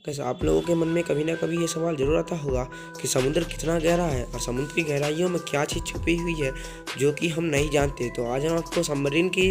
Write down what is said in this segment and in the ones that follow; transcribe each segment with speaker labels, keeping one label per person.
Speaker 1: कैसे आप लोगों के मन में कभी ना कभी ये सवाल ज़रूर आता होगा कि समुद्र कितना गहरा है और समुद्र की गहराइयों में क्या चीज़ छुपी हुई है जो कि हम नहीं जानते। तो आज हम आपको सबमरीन की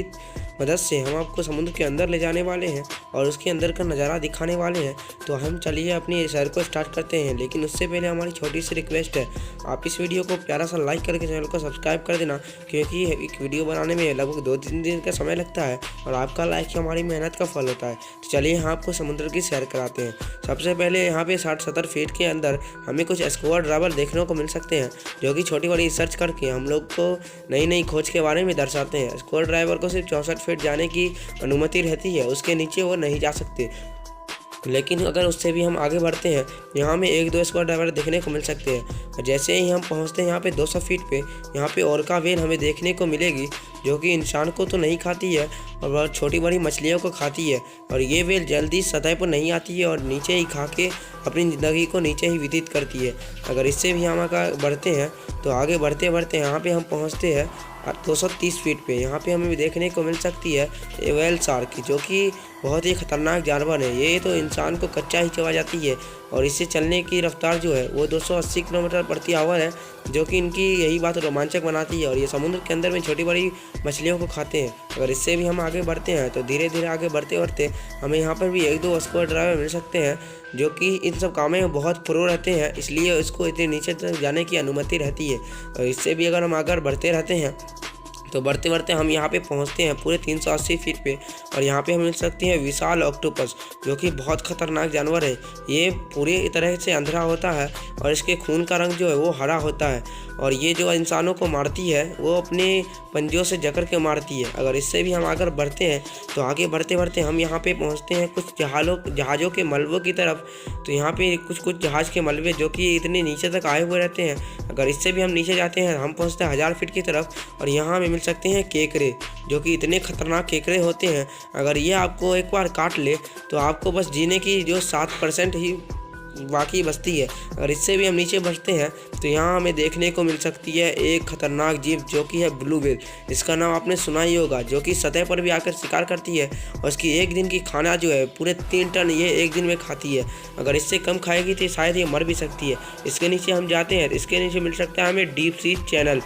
Speaker 1: मदद से हम आपको समुद्र के अंदर ले जाने वाले हैं और उसके अंदर का नज़ारा दिखाने वाले हैं। तो हम चलिए अपनी सैर को स्टार्ट करते हैं, लेकिन उससे पहले हमारी छोटी सी रिक्वेस्ट है, आप इस वीडियो को प्यारा सा लाइक करके चैनल को सब्सक्राइब कर देना, क्योंकि एक वीडियो बनाने में लगभग 2-3 दिन का समय लगता है और आपका लाइक ही हमारी मेहनत का फल होता है। तो चलिए यहाँ आपको समुद्र की सैर कराते हैं। सबसे पहले यहाँ पे 60-70 फीट के अंदर हमें कुछ स्कूबा ड्राइवर देखने को मिल सकते हैं, जो कि छोटी बड़ी रिसर्च करके हम लोग को नई नई खोज के बारे में दर्शाते हैं। स्कूबा ड्राइवर को सिर्फ 64 फीट जाने की अनुमति रहती है, उसके नीचे वो नहीं जा सकते। लेकिन अगर उससे भी हम आगे बढ़ते हैं, यहाँ में 1-2 स्कूबा ड्राइवर देखने को मिल सकते हैं। जैसे ही हम पहुँचते हैं यहाँ पे 200 फीट पे, यहाँ पे ऑर्का व्हेल हमें देखने को मिलेगी, जो कि इंसान को तो नहीं खाती है और बहुत छोटी बड़ी मछलियों को खाती है। और ये व्हेल जल्दी सतह पर नहीं आती है और नीचे ही खा के अपनी ज़िंदगी को नीचे ही व्यतीत करती है। अगर इससे भी हम आगे बढ़ते हैं तो आगे बढ़ते बढ़ते यहाँ पे हम पहुँचते हैं 230 फीट पे। यहाँ पे हमें देखने को मिल सकती है व्हेल शार्क, जो कि बहुत ही खतरनाक जानवर है। ये तो इंसान को कच्चा ही चबा जाती है और इससे चलने की रफ्तार जो है वो 280 किलोमीटर प्रति आवर है, जो कि इनकी यही बात रोमांचक बनाती है। और ये समुद्र के अंदर में छोटी बड़ी मछलियों को खाते हैं। अगर इससे भी हम आगे बढ़ते हैं तो धीरे धीरे आगे बढ़ते बढ़ते हमें यहाँ पर भी 1-2 स्कूबा ड्राइवर मिल सकते हैं, जो कि इन सब कामों में बहुत प्रो रहते हैं, इसलिए इसको इतने नीचे तक जाने की अनुमति रहती है। और इससे भी अगर हम आगे बढ़ते रहते हैं तो बढ़ते बढ़ते हम यहाँ पे पहुँचते हैं पूरे 380 फीट पे। और यहाँ पे हमें मिल सकती है विशाल ऑक्टोपस, जो कि बहुत खतरनाक जानवर है। ये पूरी तरह से अंधेरा होता है और इसके खून का रंग जो है वो हरा होता है। और ये जो इंसानों को मारती है वो अपने पंजों से जकड़ के मारती है। अगर इससे भी हम आगे बढ़ते हैं तो आगे बढ़ते बढ़ते हम यहाँ पे पहुँचते हैं कुछ जहाज़ों के मलबों की तरफ। तो यहाँ पे कुछ जहाज़ के मलबे जो कि इतने नीचे तक आए हुए रहते हैं। अगर इससे भी हम नीचे जाते हैं हम पहुँचते हैं 1000 फीट की तरफ और यहाँ हमें मिल सकते हैं केकरे, जो कि इतने खतरनाक केकरे होते हैं। अगर ये आपको एक बार काट ले तो आपको बस जीने की जो 7% ही बाकी बचती है। अगर इससे भी हम नीचे बढ़ते हैं तो यहाँ हमें देखने को मिल सकती है एक खतरनाक जीव, जो कि है ब्लू व्हेल। इसका नाम आपने सुना ही होगा, जो कि सतह पर भी आकर शिकार करती है और इसकी एक दिन की खाना जो है पूरे 3 टन ये एक दिन में खाती है। अगर इससे कम खाएगी तो शायद ये मर भी सकती है। इसके नीचे हम जाते हैं, इसके नीचे मिल सकता है हमें डीप सी चैनल,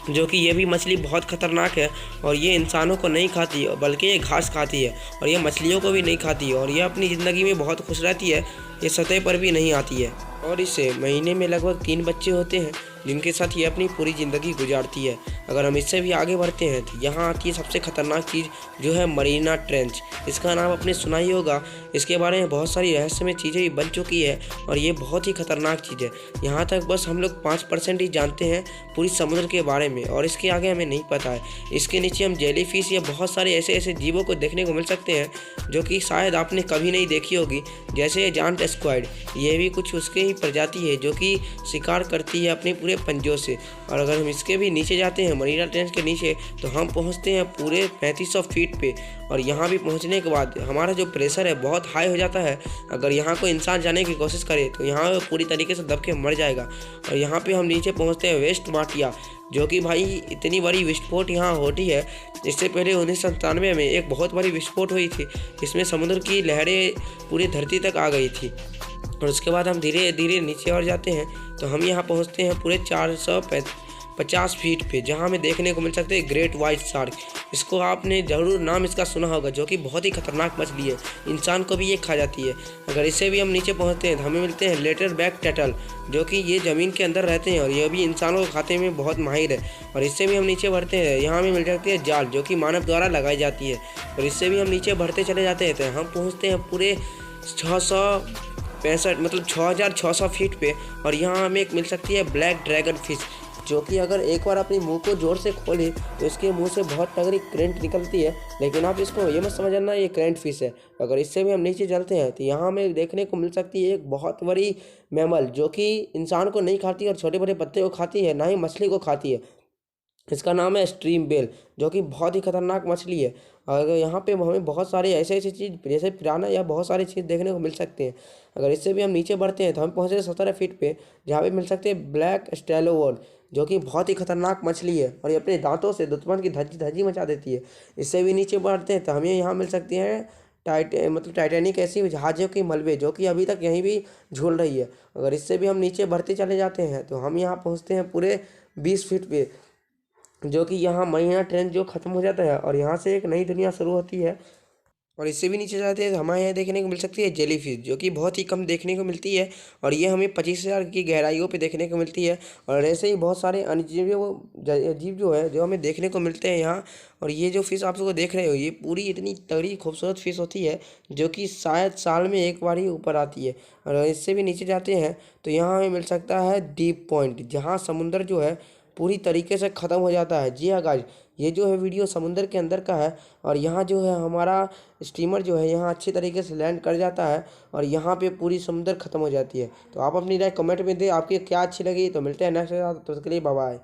Speaker 1: जो कि ये भी मछली बहुत खतरनाक है और ये इंसानों को नहीं खाती है बल्कि ये घास खाती है और ये मछलियों को भी नहीं खाती है। और ये अपनी ज़िंदगी में बहुत खुश रहती है, ये सतह पर भी नहीं आती है। और इसे महीने में लगभग 3 बच्चे होते हैं, जिनके साथ ये अपनी पूरी ज़िंदगी गुजारती है। अगर हम इससे भी आगे बढ़ते हैं तो यहाँ आती है सबसे खतरनाक चीज़, जो है मरीना ट्रेंच। इसका नाम आपने सुना ही होगा, इसके बारे में बहुत सारी रहस्यमय चीज़ें भी बन चुकी है और ये बहुत ही खतरनाक चीज़ है। यहाँ तक बस हम लोग 5% ही जानते हैं पूरी समुद्र के बारे में और इसके आगे हमें नहीं पता है। इसके नीचे हम जेलीफिश या बहुत सारे ऐसे ऐसे जीवों को देखने को मिल सकते हैं, जो कि शायद आपने कभी नहीं देखी होगी, जैसे जांट स्क्वाइड। ये भी कुछ उसके ही प्रजाति है, जो कि शिकार करती है अपने पूरे पंजों से। और अगर हम इसके भी नीचे जाते हैं मरीना ट्रेंच के नीचे, तो हम पहुंचते हैं पूरे 3500 फीट पे। और यहाँ भी पहुंचने के बाद हमारा जो प्रेशर है बहुत हाई हो जाता है। अगर यहाँ को इंसान जाने की कोशिश करे तो यहाँ पूरी तरीके से दब के मर जाएगा। और यहाँ पे हम नीचे पहुँचते हैं वेस्ट माटिया, जो कि भाई इतनी बड़ी विस्फोट यहाँ होती है। इससे पहले 1997 में एक बहुत बड़ी विस्फोट हुई थी, जिसमें समुद्र की लहरें पूरी धरती तक आ गई थी। और उसके बाद हम धीरे धीरे नीचे और जाते हैं तो हम यहाँ पहुँचते हैं पूरे 450 फीट पे, जहाँ हमें देखने को मिल सकते हैं ग्रेट वाइट शार्क। इसको आपने ज़रूर नाम इसका सुना होगा, जो कि बहुत ही खतरनाक मछली है, इंसान को भी ये खा जाती है। अगर इससे भी हम नीचे पहुँचते हैं तो हमें मिलते हैं लेटर बैक टर्टल, जो कि ये ज़मीन के अंदर रहते हैं और ये भी इंसानों को खाते में बहुत माहिर है। और इससे भी हम नीचे बढ़ते हैं, यहाँ हमें मिल जाती है जाल, जो कि मानव द्वारा लगाई जाती है। और इससे भी हम नीचे बढ़ते चले जाते हैं तो हम पहुँचते हैं पूरे 665 मतलब 6600 फीट पे। और यहाँ हमें एक मिल सकती है ब्लैक ड्रैगन फिश, जो कि अगर एक बार अपने मुंह को जोर से खोले तो इसके मुंह से बहुत तगड़ी करंट निकलती है। लेकिन आप इसको ये मत समझना ये करंट फिश है। अगर इससे भी हम नीचे चलते हैं तो यहाँ हमें देखने को मिल सकती है एक बहुत बड़ी मैमल, जो कि इंसान को नहीं खाती और छोटे बड़े पत्ते को खाती है, ना ही मछली को खाती है। इसका नाम है स्ट्रीम बेल, जो कि बहुत ही खतरनाक मछली है। और यहाँ पे हमें बहुत सारे ऐसे ऐसी चीज़ जैसे पिराना या बहुत सारी चीज़ देखने को मिल सकते हैं। अगर इससे भी हम नीचे बढ़ते हैं तो हम पहुँचे 17 फीट पे, जहाँ पे मिल सकते हैं ब्लैक स्टेलोवन, जो कि बहुत ही खतरनाक मछली है और ये अपने दांतों से दुश्मन की धज्जी धज्जी मचा देती है। इससे भी नीचे बढ़ते हैं तो हमें यहाँ मिल सकती हैं मतलब टाइटैनिक ऐसी जहाज़ों के मलबे जो कि अभी तक यहीं भी झूल रही है। अगर इससे भी हम नीचे बढ़ते चले जाते हैं तो हम यहाँ पहुँचते हैं पूरे 20 फीट पे, जो कि यहाँ मरीना ट्रेंच जो ख़त्म हो जाता है और यहाँ से एक नई दुनिया शुरू होती है। और इससे भी नीचे जाते हैं तो हमारे यहाँ देखने को मिल सकती है जेलीफिश, जो कि बहुत ही कम देखने को मिलती है और ये हमें 25,000 की गहराइयों पे देखने को मिलती है। और ऐसे ही बहुत सारे अन्य जीव जो है जो हमें देखने को मिलते हैं यहाँ। और ये जो फ़िश आप लोग देख रहे हो, ये पूरी इतनी तगड़ी खूबसूरत फ़िश होती है जो कि शायद साल में एक बार ही ऊपर आती है। और इससे भी नीचे जाते हैं तो यहाँ हमें मिल सकता है डीप पॉइंट, जहाँ समुंदर जो है पूरी तरीके से ख़त्म हो जाता है। जी हाँ गाइस, ये जो है वीडियो समुंदर के अंदर का है और यहाँ जो है हमारा स्टीमर जो है यहाँ अच्छी तरीके से लैंड कर जाता है और यहाँ पे पूरी समुंदर ख़त्म हो जाती है। तो आप अपनी राय कमेंट में दें, आपकी क्या अच्छी लगी। तो मिलते हैं नेक्स्ट, तो उसके लिए बाय बाय।